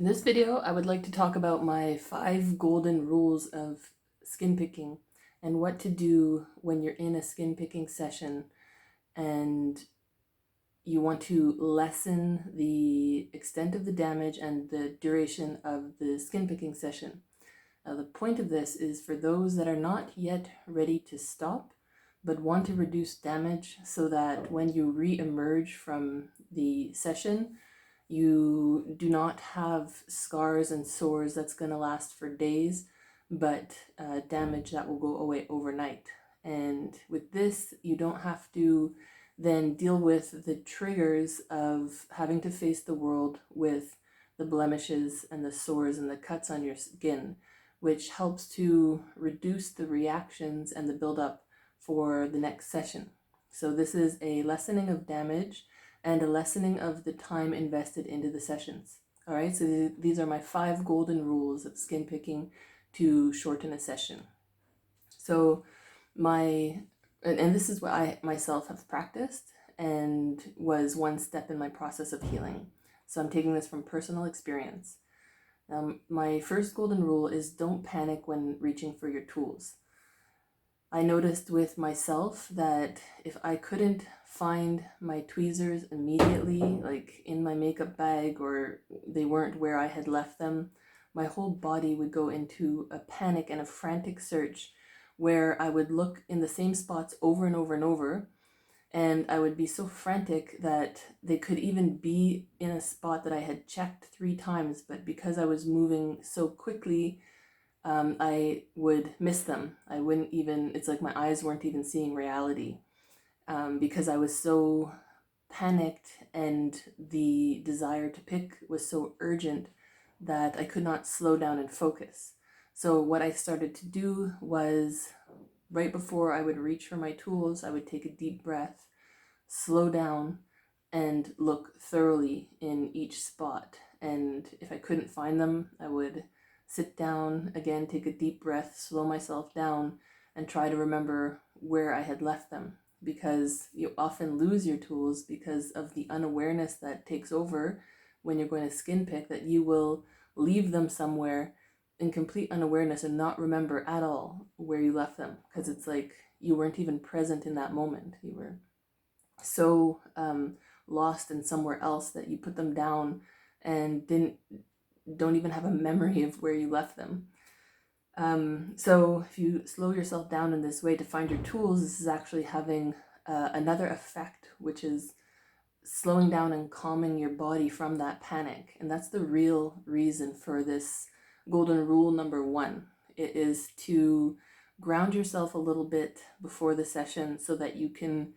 In this video, I would like to talk about my 5 golden rules of skin picking and what to do when you're in a skin picking session and you want to lessen the extent of the damage and the duration of the skin picking session. Now, the point of this is for those that are not yet ready to stop but want to reduce damage so that when you re-emerge from the session, you do not have scars and sores that's going to last for days, but damage that will go away overnight. And with this, you don't have to then deal with the triggers of having to face the world with the blemishes and the sores and the cuts on your skin, which helps to reduce the reactions and the buildup for the next session. So this is a lessening of damage and a lessening of the time invested into the sessions. All right, so these are my 5 golden rules of skin picking to shorten a session. So and this is what I myself have practiced and was one step in my process of healing. So I'm taking this from personal experience. My first golden rule is don't panic when reaching for your tools. I noticed with myself that if I couldn't find my tweezers immediately, like in my makeup bag, or they weren't where I had left them, my whole body would go into a panic and a frantic search where I would look in the same spots over and over and over, and I would be so frantic that they could even be in a spot that I had checked 3 times, but because I was moving so quickly, I would miss them. I wouldn't even, it's like my eyes weren't even seeing reality because I was so panicked and the desire to pick was so urgent that I could not slow down and focus. So what I started to do was right before I would reach for my tools, I would take a deep breath, slow down, and look thoroughly in each spot. And if I couldn't find them, I would sit down again, take a deep breath, slow myself down, and try to remember where I had left them. Because you often lose your tools because of the unawareness that takes over when you're going to skin pick, that you will leave them somewhere in complete unawareness and not remember at all where you left them, because it's like you weren't even present in that moment. You were so lost in somewhere else that you put them down and don't even have a memory of where you left them. So if you slow yourself down in this way to find your tools, this is actually having another effect, which is slowing down and calming your body from that panic. And that's the real reason for this golden rule number 1. It is to ground yourself a little bit before the session so that you can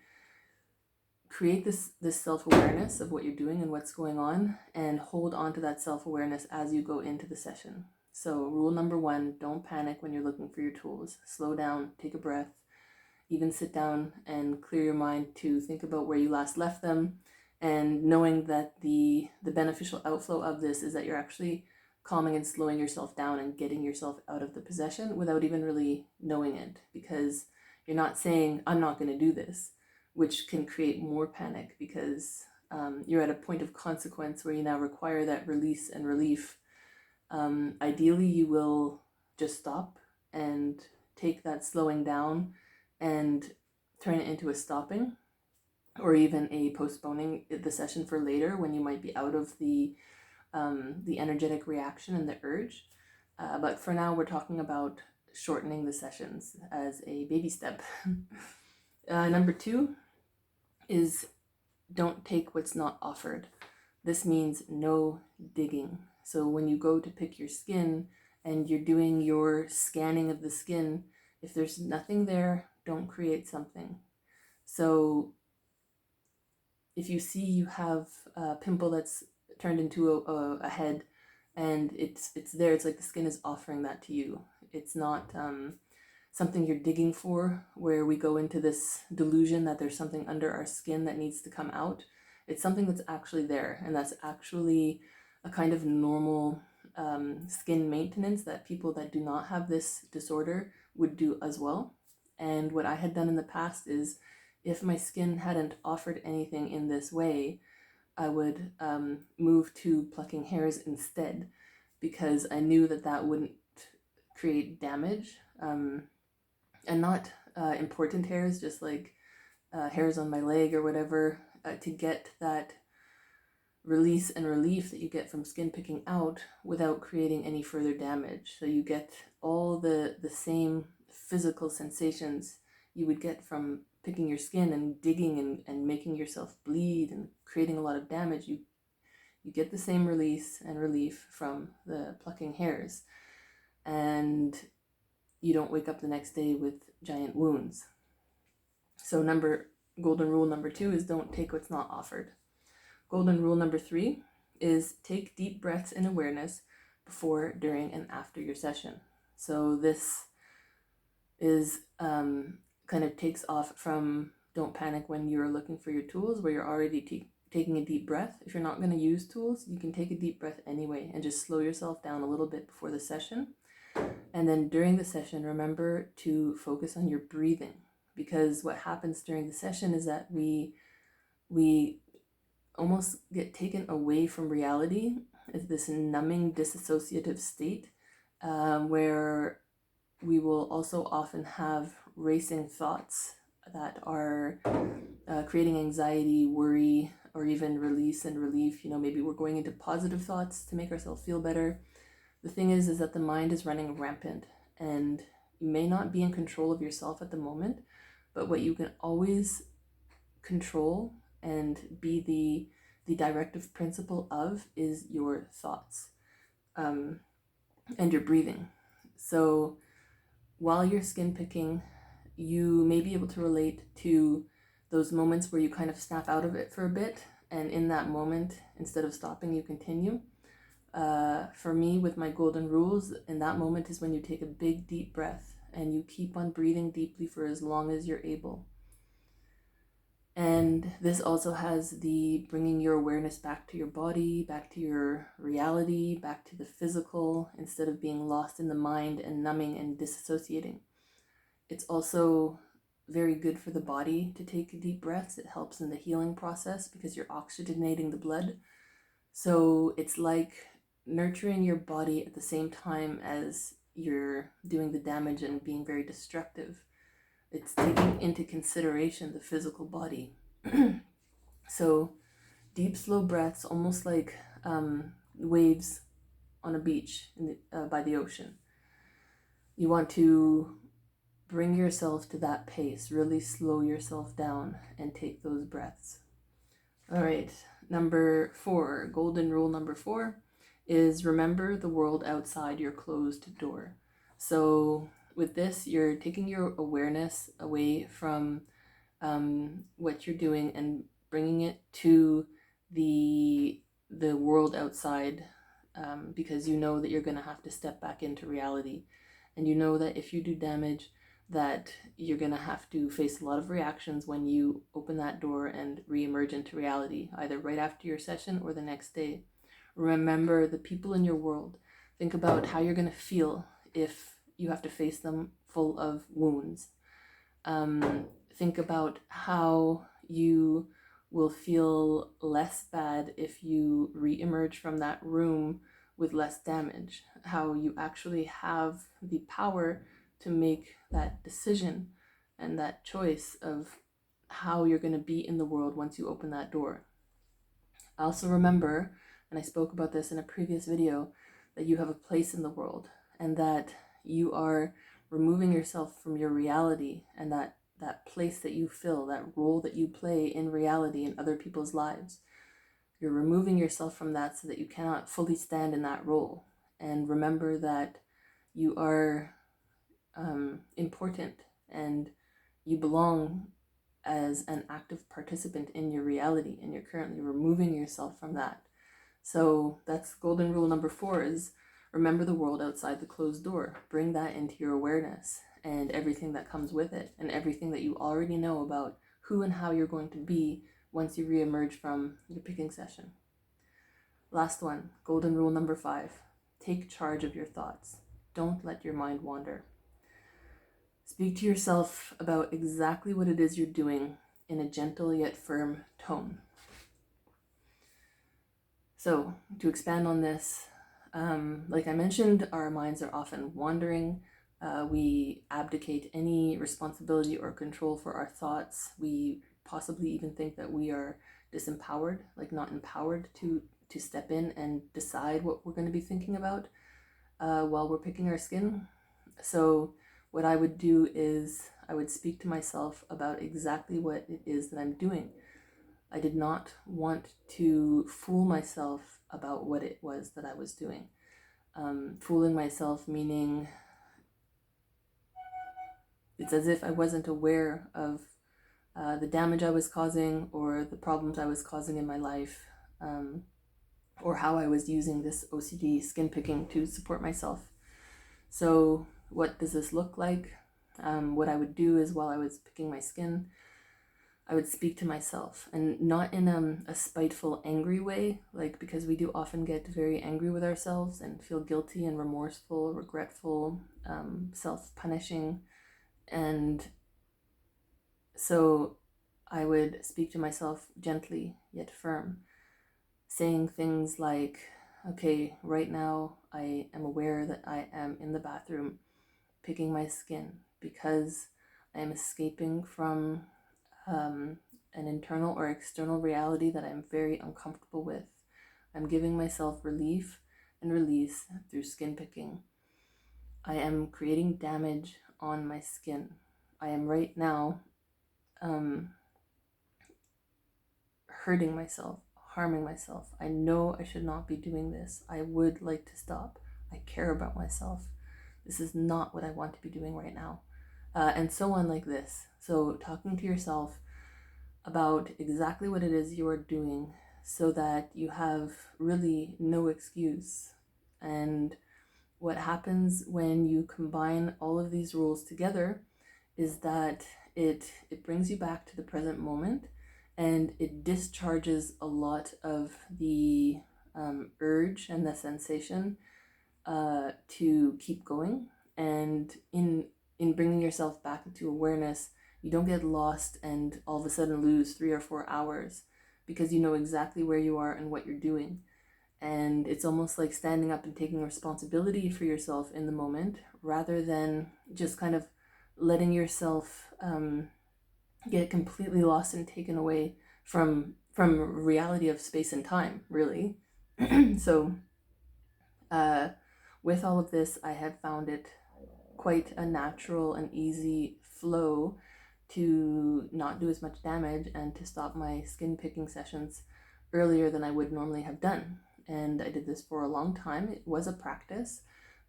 create this self-awareness of what you're doing and what's going on, and hold on to that self-awareness as you go into the session. So rule number 1, don't panic when you're looking for your tools. Slow down, take a breath, even sit down and clear your mind to think about where you last left them, and knowing that the beneficial outflow of this is that you're actually calming and slowing yourself down and getting yourself out of the possession without even really knowing it, because you're not saying, I'm not going to do this, which can create more panic because you're at a point of consequence where you now require that release and relief. Ideally, you will just stop and take that slowing down and turn it into a stopping, or even a postponing the session for later when you might be out of the energetic reaction and the urge. But for now, we're talking about shortening the sessions as a baby step. Number 2 is don't take what's not offered. This means no digging. So when you go to pick your skin and you're doing your scanning of the skin, if there's nothing there, don't create something. So if you see you have a pimple that's turned into a head and it's there, it's like the skin is offering that to you. It's not something you're digging for, where we go into this delusion that there's something under our skin that needs to come out. It's something that's actually there, and that's actually a kind of normal skin maintenance that people that do not have this disorder would do as well. And what I had done in the past is, if my skin hadn't offered anything in this way, I would move to plucking hairs instead, because I knew that that wouldn't create damage, and not important hairs, just like hairs on my leg or whatever, to get that release and relief that you get from skin picking out without creating any further damage. So you get all the same physical sensations you would get from picking your skin and digging and making yourself bleed and creating a lot of damage. You get the same release and relief from the plucking hairs, and you don't wake up the next day with giant wounds. So golden rule number 2 is don't take what's not offered. Golden rule number 3 is take deep breaths in awareness before, during, and after your session. So this is kind of takes off from don't panic when you're looking for your tools, where you're already taking a deep breath. If you're not going to use tools, you can take a deep breath anyway and just slow yourself down a little bit before the session. And then during the session, remember to focus on your breathing, because what happens during the session is that we almost get taken away from reality. It's this numbing dissociative state where we will also often have racing thoughts that are creating anxiety, worry, or even release and relief. Maybe we're going into positive thoughts to make ourselves feel better. The thing is that the mind is running rampant, and you may not be in control of yourself at the moment, but what you can always control and be the directive principle of is your thoughts and your breathing. So while you're skin picking, you may be able to relate to those moments where you kind of snap out of it for a bit, and in that moment, instead of stopping, you continue. For me, with my golden rules, in that moment is when you take a big deep breath and you keep on breathing deeply for as long as you're able. And this also has the bringing your awareness back to your body, back to your reality, back to the physical, instead of being lost in the mind and numbing and disassociating. It's also very good for the body to take deep breaths. It helps in the healing process because you're oxygenating the blood. So it's like nurturing your body at the same time as you're doing the damage and being very destructive. It's taking into consideration the physical body. So deep, slow breaths, almost like waves on a beach by the ocean. You want to bring yourself to that pace, really slow yourself down and take those breaths. All right, number 4, golden rule number 4 is remember the world outside your closed door. So with this, you're taking your awareness away from what you're doing and bringing it to the world outside, because you know that you're going to have to step back into reality, and you know that if you do damage, that you're going to have to face a lot of reactions when you open that door and re-emerge into reality, either right after your session or the next day. Remember the people in your world. Think about how you're going to feel if you have to face them full of wounds. Think about how you will feel less bad if you re-emerge from that room with less damage, how you actually have the power to make that decision and that choice of how you're going to be in the world once you open that door. Also remember, and I spoke about this in a previous video, that you have a place in the world and that you are removing yourself from your reality and that place that you fill, that role that you play in reality in other people's lives. You're removing yourself from that so that you cannot fully stand in that role. And remember that you are important and you belong as an active participant in your reality, and you're currently removing yourself from that. So that's golden rule number 4 is remember the world outside the closed door. Bring that into your awareness and everything that comes with it and everything that you already know about who and how you're going to be once you re-emerge from your picking session. Last one, golden rule number 5. Take charge of your thoughts. Don't let your mind wander. Speak to yourself about exactly what it is you're doing in a gentle yet firm tone. So to expand on this, like I mentioned, our minds are often wandering. We abdicate any responsibility or control for our thoughts. We possibly even think that we are disempowered, like not empowered to step in and decide what we're going to be thinking about while we're picking our skin. So what I would do is I would speak to myself about exactly what it is that I'm doing. I did not want to fool myself about what it was that I was doing. Fooling myself meaning it's as if I wasn't aware of the damage I was causing or the problems I was causing in my life, or how I was using this OCD skin picking to support myself. So what does this look like? What I would do is while I was picking my skin, I would speak to myself, and not in a spiteful, angry way, like, because we do often get very angry with ourselves and feel guilty and remorseful, regretful, self-punishing. And so I would speak to myself gently yet firm, saying things like, okay, right now I am aware that I am in the bathroom picking my skin because I am escaping from an internal or external reality that I'm very uncomfortable with. I'm giving myself relief and release through skin picking. I am creating damage on my skin. I am right now hurting myself, harming myself. I know I should not be doing this. I would like to stop. I care about myself. This is not what I want to be doing right now. And so on, like this. So talking to yourself about exactly what it is you are doing so that you have really no excuse. And what happens when you combine all of these rules together is that it brings you back to the present moment, and it discharges a lot of the urge and the sensation to keep going. And in bringing yourself back into awareness, you don't get lost and all of a sudden lose 3 or 4 hours, because you know exactly where you are and what you're doing. And it's almost like standing up and taking responsibility for yourself in the moment, rather than just kind of letting yourself get completely lost and taken away from reality of space and time, really. So with all of this, I have found it quite a natural and easy flow to not do as much damage and to stop my skin picking sessions earlier than I would normally have done. And I did this for a long time. It was a practice,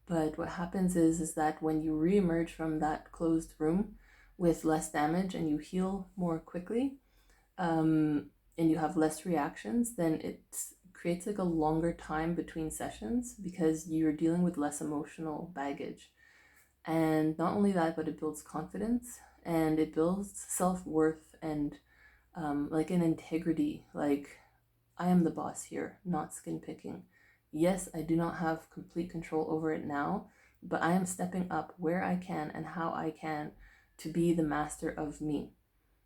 but what happens is that when you re-emerge from that closed room with less damage and you heal more quickly, and you have less reactions, then it creates like a longer time between sessions because you're dealing with less emotional baggage. And not only that, but it builds confidence and it builds self-worth and like an integrity. Like, I am the boss here, not skin picking. Yes, I do not have complete control over it now, but I am stepping up where I can and how I can to be the master of me.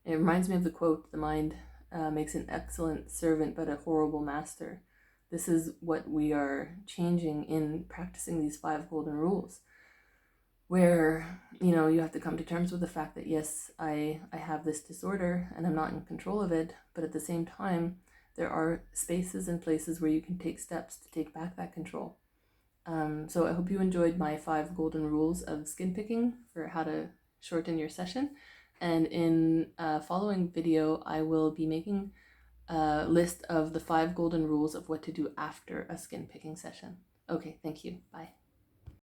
It reminds me of the quote, the mind makes an excellent servant but a horrible master. This is what we are changing in practicing these 5 golden rules, where, you know, you have to come to terms with the fact that yes, I have this disorder and I'm not in control of it, but at the same time, there are spaces and places where you can take steps to take back that control. So I hope you enjoyed my 5 golden rules of skin picking for how to shorten your session. And in a following video, I will be making a list of the 5 golden rules of what to do after a skin picking session. Okay, thank you. Bye.